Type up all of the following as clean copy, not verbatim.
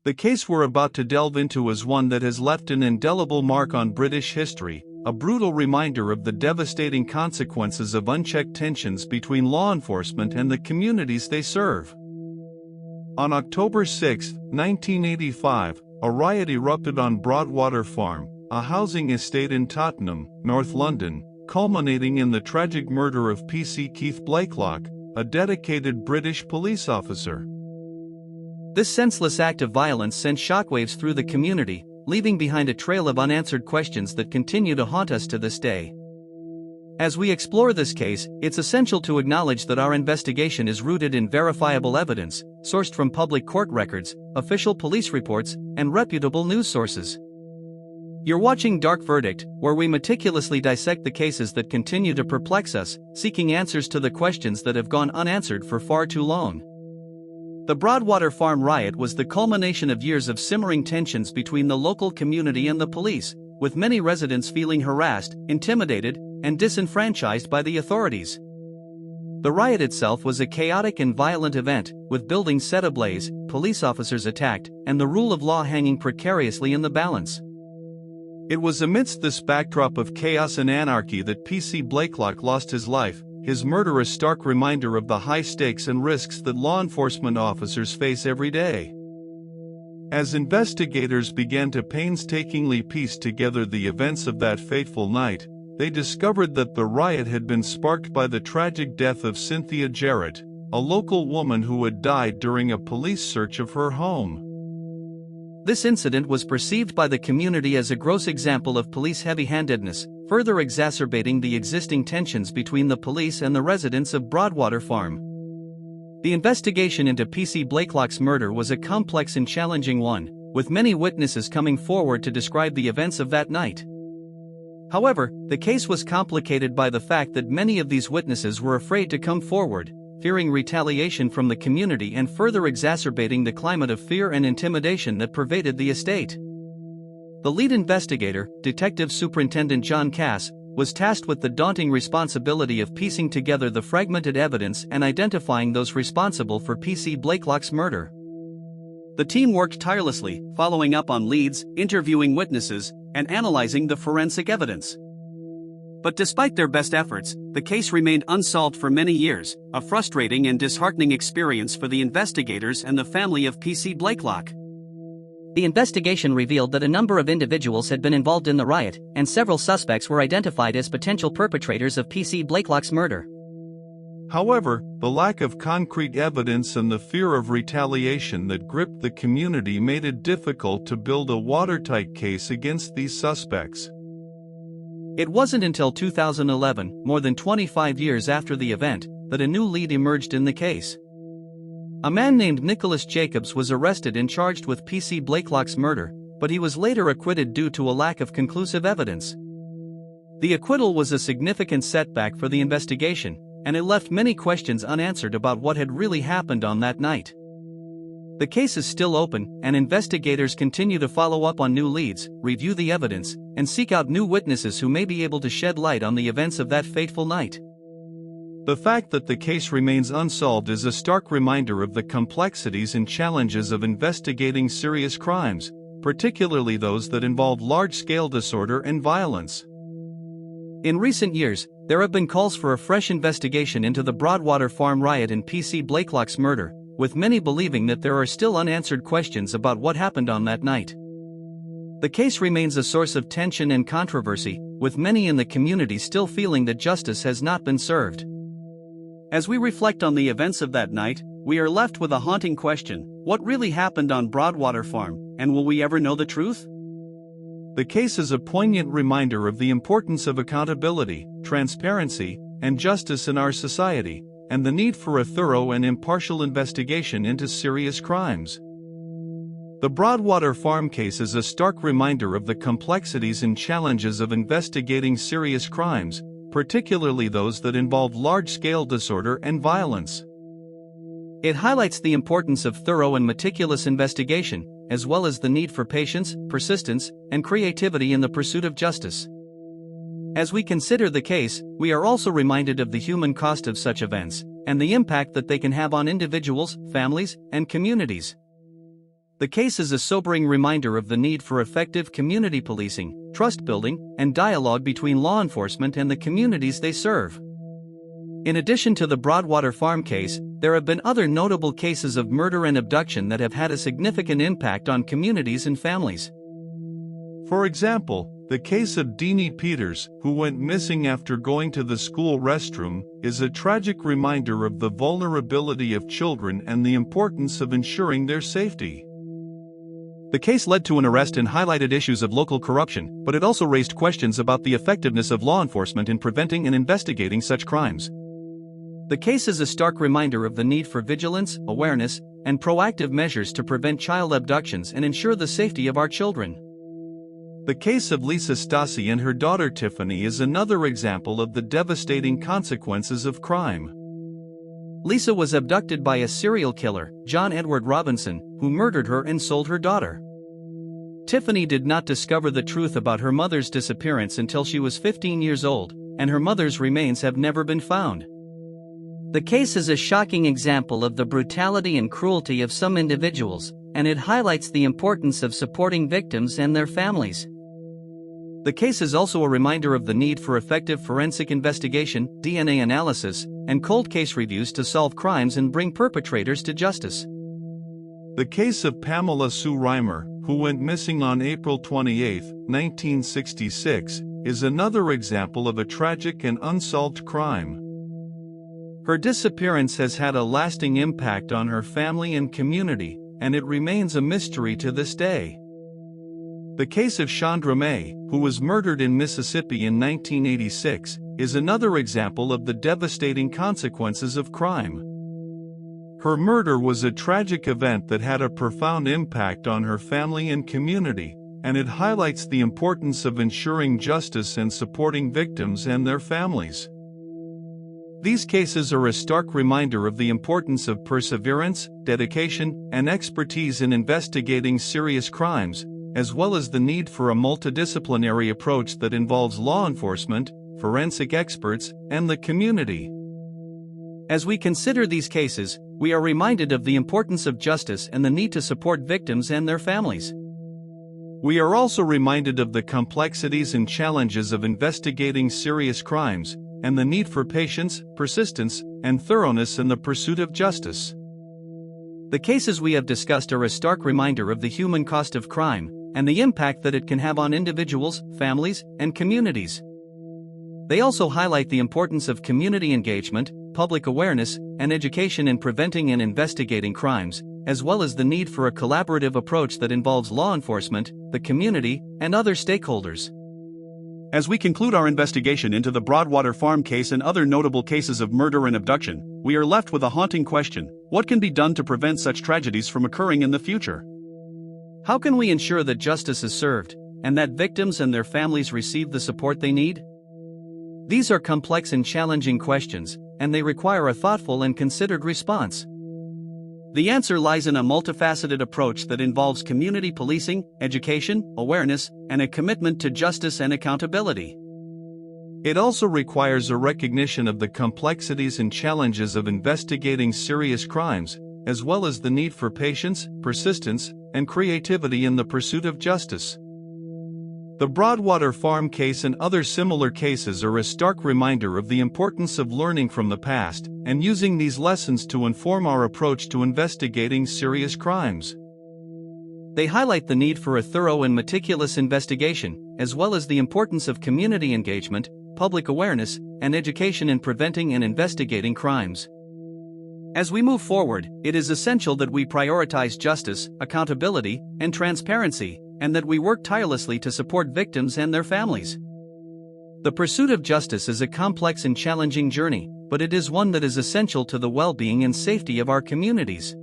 The case we're about to delve into is one that has left an indelible mark on British history, a brutal reminder of the devastating consequences of unchecked tensions between law enforcement and the communities they serve. On October 6, 1985, a riot erupted on Broadwater Farm, a housing estate in Tottenham, North London, culminating in the tragic murder of PC Blakelock, a dedicated British police officer. This senseless act of violence sent shockwaves through the community, leaving behind a trail of unanswered questions that continue to haunt us to this day. As we explore this case, it's essential to acknowledge that our investigation is rooted in verifiable evidence, sourced from public court records, official police reports, and reputable news sources. You're watching Dark Verdict, where we meticulously dissect the cases that continue to perplex us, seeking answers to the questions that have gone unanswered for far too long. The Broadwater Farm riot was the culmination of years of simmering tensions between the local community and the police, with many residents feeling harassed, intimidated, and disenfranchised by the authorities. The riot itself was a chaotic and violent event, with buildings set ablaze, police officers attacked, and the rule of law hanging precariously in the balance. It was amidst this backdrop of chaos and anarchy that PC Blakelock lost his life, his murder a stark reminder of the high stakes and risks that law enforcement officers face every day. As investigators began to painstakingly piece together the events of that fateful night, they discovered that the riot had been sparked by the tragic death of Cynthia Jarrett, a local woman who had died during a police search of her home. This incident was perceived by the community as a gross example of police heavy-handedness, further exacerbating the existing tensions between the police and the residents of Broadwater Farm. The investigation into PC Blakelock's murder was a complex and challenging one, with many witnesses coming forward to describe the events of that night. However, the case was complicated by the fact that many of these witnesses were afraid to come forward, fearing retaliation from the community and further exacerbating the climate of fear and intimidation that pervaded the estate. The lead investigator, Detective Superintendent John Cass, was tasked with the daunting responsibility of piecing together the fragmented evidence and identifying those responsible for PC Blakelock's murder. The team worked tirelessly, following up on leads, interviewing witnesses, and analyzing the forensic evidence. But despite their best efforts, the case remained unsolved for many years, a frustrating and disheartening experience for the investigators and the family of PC Blakelock. The investigation revealed that a number of individuals had been involved in the riot, and several suspects were identified as potential perpetrators of PC Blakelock's murder. However, the lack of concrete evidence and the fear of retaliation that gripped the community made it difficult to build a watertight case against these suspects. It wasn't until 2011, more than 25 years after the event, that a new lead emerged in the case. A man named Nicholas Jacobs was arrested and charged with PC Blakelock's murder, but he was later acquitted due to a lack of conclusive evidence. The acquittal was a significant setback for the investigation, and it left many questions unanswered about what had really happened on that night. The case is still open, and investigators continue to follow up on new leads, review the evidence, and seek out new witnesses who may be able to shed light on the events of that fateful night. The fact that the case remains unsolved is a stark reminder of the complexities and challenges of investigating serious crimes, particularly those that involve large-scale disorder and violence. In recent years, there have been calls for a fresh investigation into the Broadwater Farm riot and PC Blakelock's murder, with many believing that there are still unanswered questions about what happened on that night. The case remains a source of tension and controversy, with many in the community still feeling that justice has not been served. As we reflect on the events of that night, we are left with a haunting question: what really happened on Broadwater Farm, and will we ever know the truth? The case is a poignant reminder of the importance of accountability, transparency, and justice in our society, and the need for a thorough and impartial investigation into serious crimes. The Broadwater Farm case is a stark reminder of the complexities and challenges of investigating serious crimes, particularly those that involve large-scale disorder and violence. It highlights the importance of thorough and meticulous investigation, as well as the need for patience, persistence, and creativity in the pursuit of justice. As we consider the case, we are also reminded of the human cost of such events, and the impact that they can have on individuals, families, and communities. The case is a sobering reminder of the need for effective community policing, trust building, and dialogue between law enforcement and the communities they serve. In addition to the Broadwater Farm case, there have been other notable cases of murder and abduction that have had a significant impact on communities and families. For example, the case of Deanie Peters, who went missing after going to the school restroom, is a tragic reminder of the vulnerability of children and the importance of ensuring their safety. The case led to an arrest and highlighted issues of local corruption, but it also raised questions about the effectiveness of law enforcement in preventing and investigating such crimes. The case is a stark reminder of the need for vigilance, awareness, and proactive measures to prevent child abductions and ensure the safety of our children. The case of Lisa Stassi and her daughter Tiffany is another example of the devastating consequences of crime. Lisa was abducted by a serial killer, John Edward Robinson, who murdered her and sold her daughter. Tiffany did not discover the truth about her mother's disappearance until she was 15 years old, and her mother's remains have never been found. The case is a shocking example of the brutality and cruelty of some individuals, and it highlights the importance of supporting victims and their families. The case is also a reminder of the need for effective forensic investigation, DNA analysis, and cold case reviews to solve crimes and bring perpetrators to justice. The case of Pamela Sue Reimer, who went missing on April 28, 1966, is another example of a tragic and unsolved crime. Her disappearance has had a lasting impact on her family and community, and it remains a mystery to this day. The case of Chandra May, who was murdered in Mississippi in 1986, is another example of the devastating consequences of crime. Her murder was a tragic event that had a profound impact on her family and community, and it highlights the importance of ensuring justice and supporting victims and their families. These cases are a stark reminder of the importance of perseverance, dedication, and expertise in investigating serious crimes, as well as the need for a multidisciplinary approach that involves law enforcement, forensic experts, and the community. As we consider these cases, we are reminded of the importance of justice and the need to support victims and their families. We are also reminded of the complexities and challenges of investigating serious crimes, and the need for patience, persistence, and thoroughness in the pursuit of justice. The cases we have discussed are a stark reminder of the human cost of crime, and the impact that it can have on individuals, families, and communities. They also highlight the importance of community engagement, public awareness, and education in preventing and investigating crimes, as well as the need for a collaborative approach that involves law enforcement, the community, and other stakeholders. As we conclude our investigation into the Broadwater Farm case and other notable cases of murder and abduction, we are left with a haunting question: what can be done to prevent such tragedies from occurring in the future? How can we ensure that justice is served, and that victims and their families receive the support they need? These are complex and challenging questions, and they require a thoughtful and considered response. The answer lies in a multifaceted approach that involves community policing, education, awareness, and a commitment to justice and accountability. It also requires a recognition of the complexities and challenges of investigating serious crimes, as well as the need for patience, persistence, and creativity in the pursuit of justice. The Broadwater Farm case and other similar cases are a stark reminder of the importance of learning from the past and using these lessons to inform our approach to investigating serious crimes. They highlight the need for a thorough and meticulous investigation, as well as the importance of community engagement, public awareness, and education in preventing and investigating crimes. As we move forward, it is essential that we prioritize justice, accountability, and transparency, and that we work tirelessly to support victims and their families. The pursuit of justice is a complex and challenging journey, but it is one that is essential to the well-being and safety of our communities.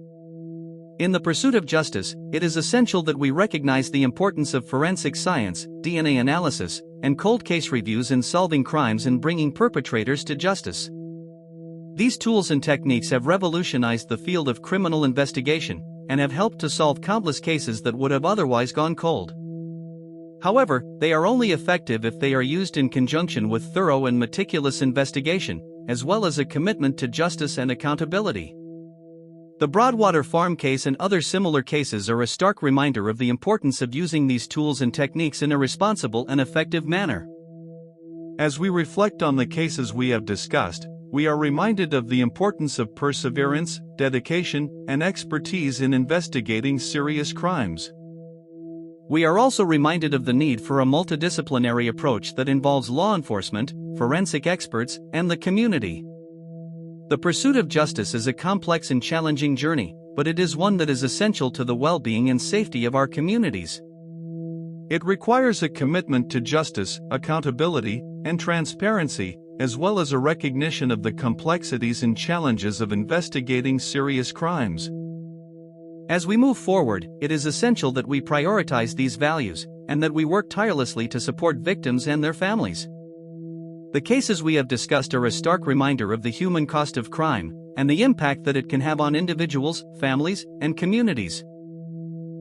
In the pursuit of justice, it is essential that we recognize the importance of forensic science, DNA analysis, and cold case reviews in solving crimes and bringing perpetrators to justice. These tools and techniques have revolutionized the field of criminal investigation and have helped to solve countless cases that would have otherwise gone cold. However, they are only effective if they are used in conjunction with thorough and meticulous investigation, as well as a commitment to justice and accountability. The Broadwater Farm case and other similar cases are a stark reminder of the importance of using these tools and techniques in a responsible and effective manner. As we reflect on the cases we have discussed, we are reminded of the importance of perseverance, dedication, and expertise in investigating serious crimes. We are also reminded of the need for a multidisciplinary approach that involves law enforcement, forensic experts, and the community. The pursuit of justice is a complex and challenging journey, but it is one that is essential to the well-being and safety of our communities. It requires a commitment to justice, accountability, and transparency, as well as a recognition of the complexities and challenges of investigating serious crimes. As we move forward, it is essential that we prioritize these values, and that we work tirelessly to support victims and their families. The cases we have discussed are a stark reminder of the human cost of crime, and the impact that it can have on individuals, families, and communities.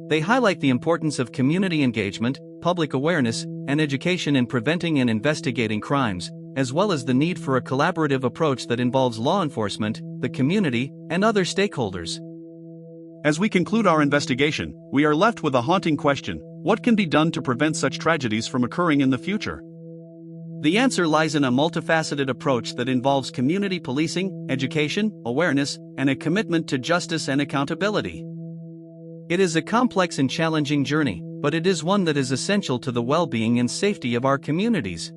They highlight the importance of community engagement, public awareness, and education in preventing and investigating crimes, as well as the need for a collaborative approach that involves law enforcement, the community, and other stakeholders. As we conclude our investigation, we are left with a haunting question: what can be done to prevent such tragedies from occurring in the future? The answer lies in a multifaceted approach that involves community policing, education, awareness, and a commitment to justice and accountability. It is a complex and challenging journey, but it is one that is essential to the well-being and safety of our communities.